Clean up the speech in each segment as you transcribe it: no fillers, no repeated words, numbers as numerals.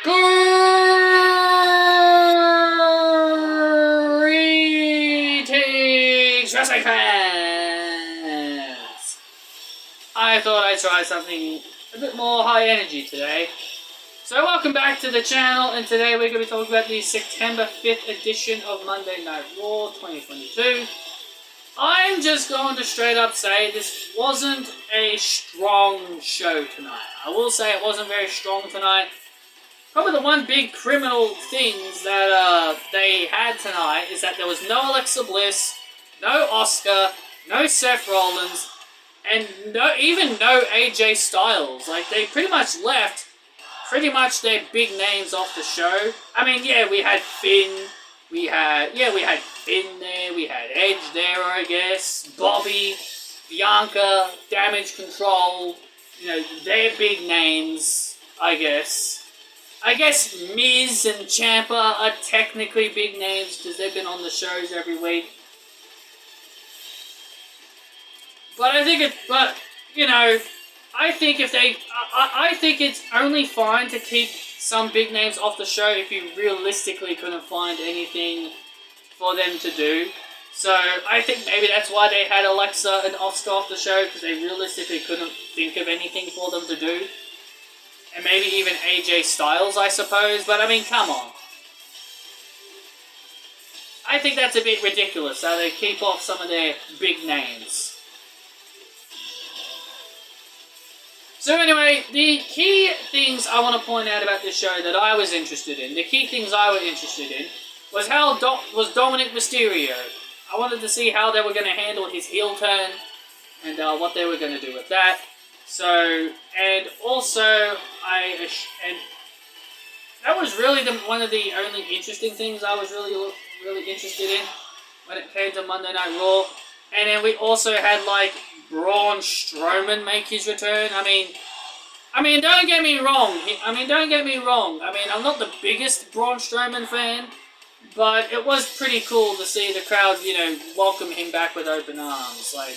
Greetings, wrestling fans! I thought I'd try something a bit more high energy today. So welcome back to the channel, and today we're going to be talking about the September 5th edition of Monday Night Raw 2022. I'm just going to straight up say this wasn't a strong show tonight. I will say it wasn't very strong tonight. Probably the one big criminal things that they had tonight is that there was no Alexa Bliss, no Asuka, no Seth Rollins, and even no AJ Styles. Like, they pretty much left their big names off the show. I mean, yeah, we had Finn, we had Finn there, we had Edge there, I ciaguess, Bobby, Bianca, Damage Control, they're big names, I guess. I guess Miz and Ciampa are technically big names because they've been on the shows every week. But I think I think it's only fine to keep some big names off the show if you realistically couldn't find anything for them to do. So I think maybe that's why they had Alexa and Asuka off the show, because they realistically couldn't think of anything for them to do. And maybe even AJ Styles, I suppose. But I mean, come on. I think that's a bit ridiculous how they keep off some of their big names. So anyway, the key things I want to point out about this show that I was interested in, was was Dominic Mysterio. I wanted to see how they were going to handle his heel turn and what they were going to do with that. So, and also, that was really one of the only interesting things I was really interested in when it came to Monday Night Raw. And then we also had, like, Braun Strowman make his return. I mean, don't get me wrong. I mean, I'm not the biggest Braun Strowman fan, but it was pretty cool to see the crowd, welcome him back with open arms. Like,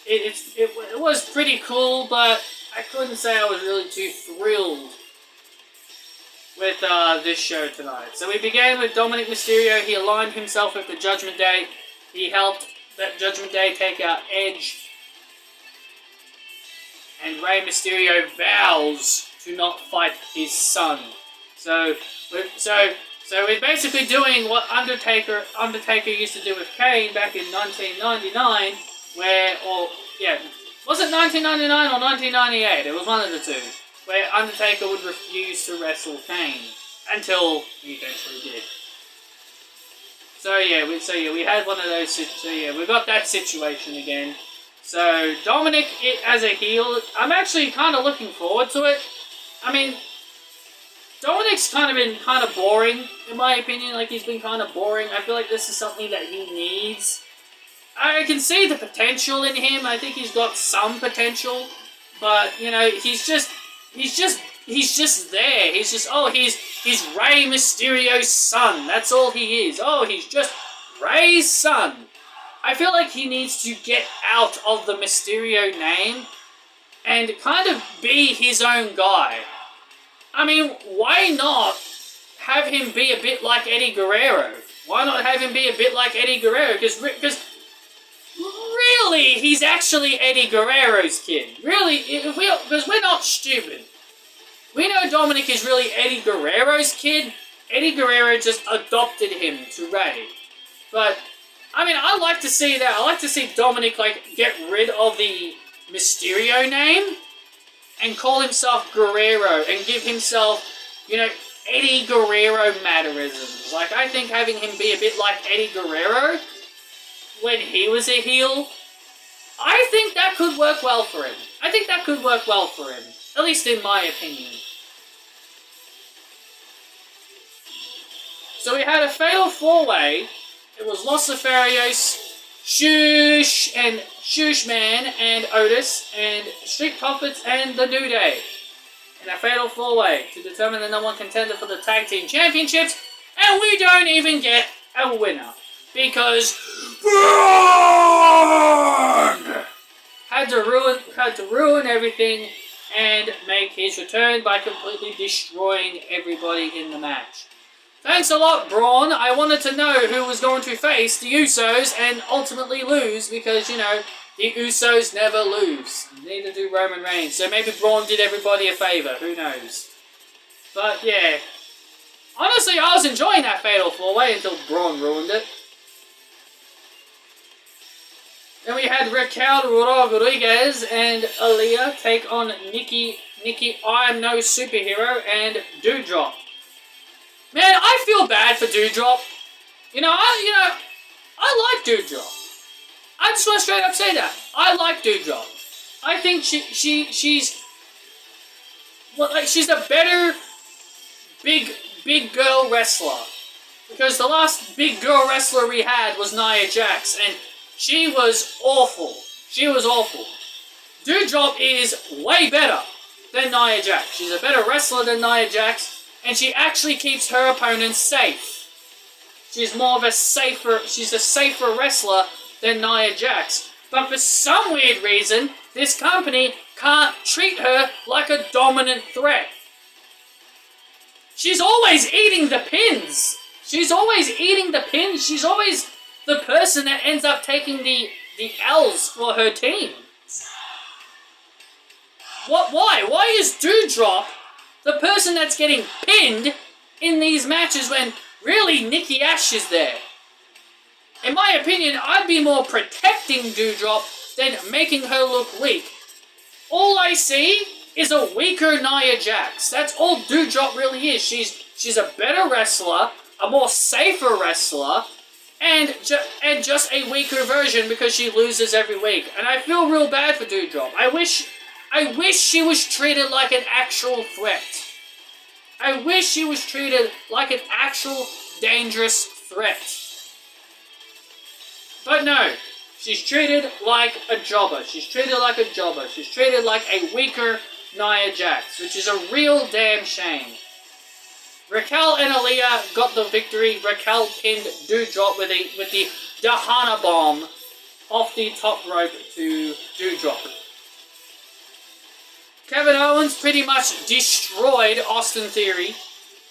it was pretty cool, but I couldn't say I was really too thrilled with this show tonight. So we began with Dominic Mysterio. He aligned himself with the Judgment Day. He helped that Judgment Day take out Edge. And Rey Mysterio vows to not fight his son. So we're basically doing what Undertaker used to do with Kane back in 1999, was it 1999 or 1998? It was one of the two, where Undertaker would refuse to wrestle Kane until he eventually did. So we had one of those. So we got that situation again. So Dominic, as a heel, I'm actually kind of looking forward to it. I mean, Dominic's been kind of boring, in my opinion. Like, he's been kind of boring. I feel like this is something that he needs. I can see the potential in him. I think he's got some potential, but he's just there. He's just he's Rey Mysterio's son. That's all he is. Oh, he's just Rey's son. I feel like he needs to get out of the Mysterio name and kind of be his own guy. I mean, why not have him be a bit like Eddie Guerrero? Because really, he's actually Eddie Guerrero's kid. Really, because we're not stupid. We know Dominic is really Eddie Guerrero's kid. Eddie Guerrero just adopted him to Rey. But I mean, I like to see that. I like to see Dominic, get rid of the Mysterio name and call himself Guerrero and give himself, Eddie Guerrero mannerisms. Like, I think having him be a bit like Eddie Guerrero when he was a heel, I think that could work well for him. At least in my opinion. So we had a fatal four-way. It was Los Lotharios, Shushman, and Otis, and Street Profits, and The New Day. In a fatal four-way to determine the number one contender for the Tag Team Championships, and we don't even get a winner. Because Braun had to ruin everything, and make his return by completely destroying everybody in the match. Thanks a lot, Braun. I wanted to know who was going to face the Usos and ultimately lose because, you know, the Usos never lose. Neither do Roman Reigns. So maybe Braun did everybody a favour. Who knows? But, yeah. Honestly, I was enjoying that Fatal 4-Way until Braun ruined it. Then we had Raquel Rodriguez and Aaliyah take on Nikki I Am No Superhero and Doudrop. Man, I feel bad for Doudrop. I like Doudrop. I just want to straight up say that. I like Doudrop. I think she's a better big girl wrestler. Because the last big girl wrestler we had was Nia Jax, and she was awful. She was awful. Doudrop is way better than Nia Jax. She's a better wrestler than Nia Jax, and she actually keeps her opponents safe. She's a safer wrestler than Nia Jax. But for some weird reason, this company can't treat her like a dominant threat. She's always eating the pins. She's always the person that ends up taking the L's for her team. Why? Why is Doudrop the person that's getting pinned in these matches when really Nikki Ash is there? In my opinion, I'd be more protecting Doudrop than making her look weak. All I see is a weaker Nia Jax. That's all Doudrop really is. She's a better wrestler, a more safer wrestler, and just a weaker version because she loses every week. And I feel real bad for Doudrop. I wish she was treated like an actual threat. I wish she was treated like an actual dangerous threat. But no, she's treated like a jobber. She's treated like a weaker Nia Jax, which is a real damn shame. Raquel and Aaliyah got the victory. Raquel pinned Doudrop with the Dahana bomb off the top rope to Doudrop. Kevin Owens pretty much destroyed Austin Theory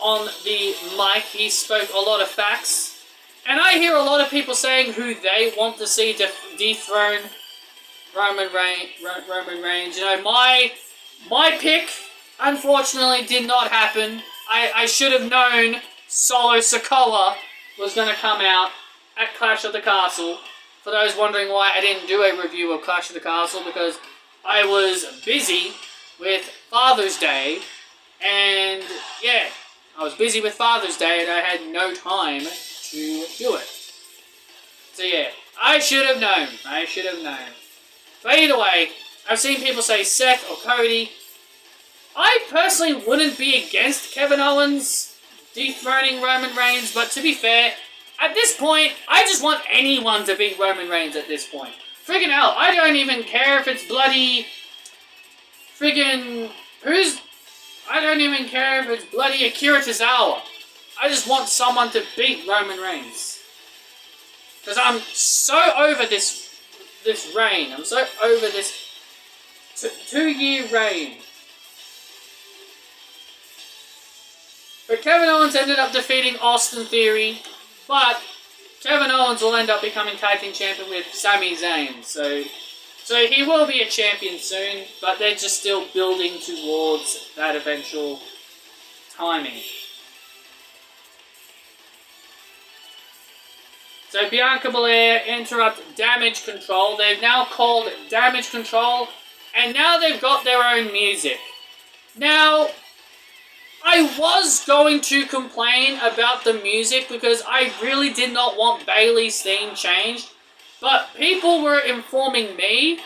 on the mic. He spoke a lot of facts. And I hear a lot of people saying who they want to see dethrone Roman Reigns. You know, my pick, unfortunately, did not happen. I should have known Solo Sikoa was going to come out at Clash of the Castle. For those wondering why I didn't do a review of Clash of the Castle, because I was busy with Father's Day, and yeah, I was busy with Father's Day and I had no time to do it. So yeah, I should have known. But either way, I've seen people say Seth or Cody. I personally wouldn't be against Kevin Owens dethroning Roman Reigns, but to be fair, at this point, I just want anyone to beat Roman Reigns at this point. Friggin' hell, I don't even care if it's bloody... I don't even care if it's bloody Akira Tozawa. I just want someone to beat Roman Reigns. Because I'm so over this reign. I'm so over this 2-year reign. But Kevin Owens ended up defeating Austin Theory. But Kevin Owens will end up becoming tag team champion with Sami Zayn. So he will be a champion soon. But they're just still building towards that eventual timing. So Bianca Belair interrupt Damage Control. They've now called Damage Control, and now they've got their own music. Now, I was going to complain about the music because I really did not want Bayley's theme changed, but people were informing me.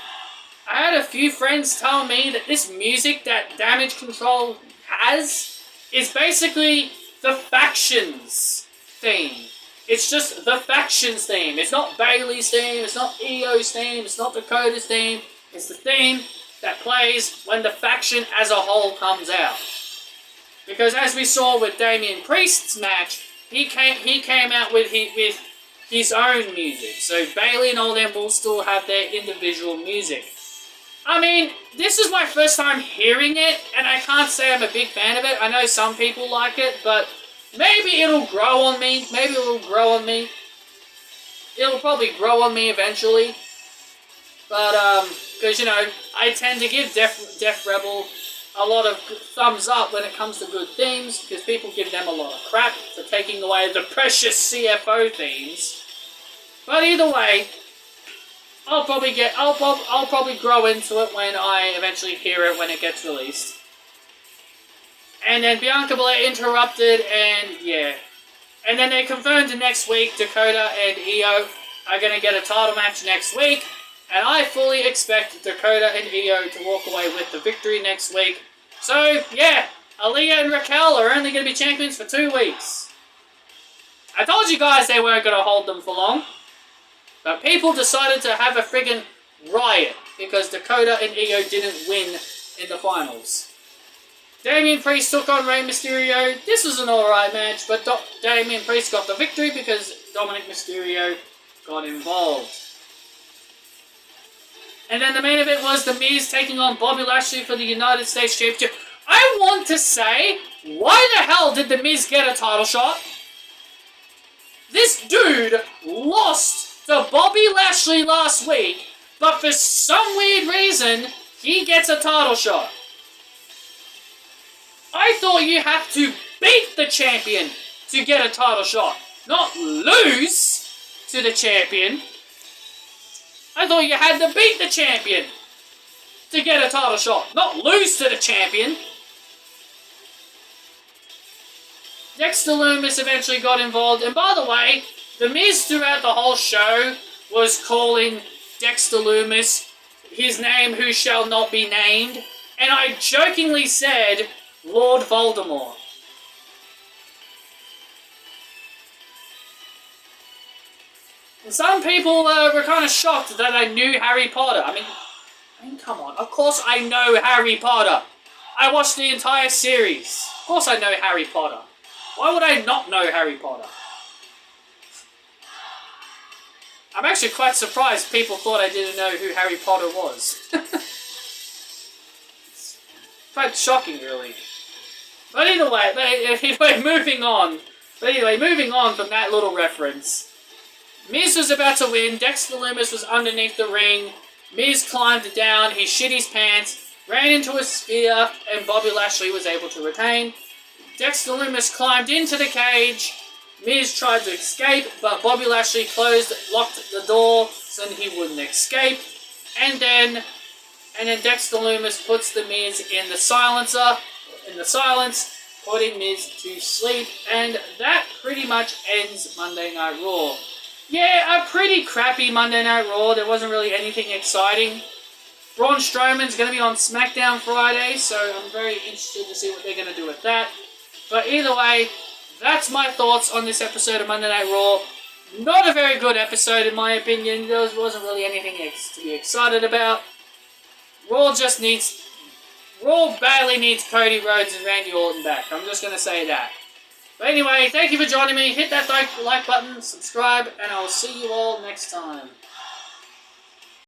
I had a few friends tell me that this music that Damage Control has is basically the Factions theme. It's just the Factions theme. It's not Bayley's theme. It's not Io's theme. It's not Dakota's theme. It's the theme that plays when the faction as a whole comes out. Because as we saw with Damian Priest's match, he came out with his own music. So Bayley and all them will still have their individual music. I mean, this is my first time hearing it, and I can't say I'm a big fan of it. I know some people like it, but maybe it'll grow on me. Maybe it'll grow on me. It'll probably grow on me eventually. But, because, you know, I tend to give Def Rebel a lot of thumbs up when it comes to good themes, because people give them a lot of crap for taking away the precious CFO themes. But either way, I'll probably grow into it when I eventually hear it when it gets released. And then Bianca Belair interrupted, and yeah. And then they confirmed next week Dakota and Io are going to get a title match next week. And I fully expect Dakota and Io to walk away with the victory next week. So, yeah, Aaliyah and Raquel are only going to be champions for 2 weeks. I told you guys they weren't going to hold them for long. But people decided to have a friggin' riot because Dakota and Io didn't win in the finals. Damian Priest took on Rey Mysterio. This was an alright match, but Damian Priest got the victory because Dominic Mysterio got involved. And then the main event was The Miz taking on Bobby Lashley for the United States Championship. I want to say, why the hell did The Miz get a title shot? This dude lost to Bobby Lashley last week, but for some weird reason, he gets a title shot. I thought you have to beat the champion to get a title shot, not lose to the champion. I thought you had to beat the champion to get a title shot, not lose to the champion. Dexter Lumis eventually got involved, and by the way, The Miz throughout the whole show was calling Dexter Lumis his name who shall not be named, and I jokingly said Lord Voldemort. And some people were kind of shocked that I knew Harry Potter. I mean, come on. Of course I know Harry Potter. I watched the entire series. Of course I know Harry Potter. Why would I not know Harry Potter? I'm actually quite surprised people thought I didn't know who Harry Potter was. It's quite shocking, really. But either way, moving on. Moving on from that little reference. Miz was about to win. Dexter Lumis was underneath the ring. Miz climbed down. He shit his pants, ran into a spear, and Bobby Lashley was able to retain. Dexter Lumis climbed into the cage. Miz tried to escape, but Bobby Lashley locked the door so he wouldn't escape. And then Dexter Lumis puts the Miz in the silence, putting Miz to sleep. And that pretty much ends Monday Night Raw. Yeah, a pretty crappy Monday Night Raw. There wasn't really anything exciting. Braun Strowman's going to be on SmackDown Friday, so I'm very interested to see what they're going to do with that. But either way, that's my thoughts on this episode of Monday Night Raw. Not a very good episode in my opinion. There wasn't really anything to be excited about. Raw badly needs Cody Rhodes and Randy Orton back. I'm just going to say that. But anyway, thank you for joining me. Hit that like button, subscribe, and I'll see you all next time.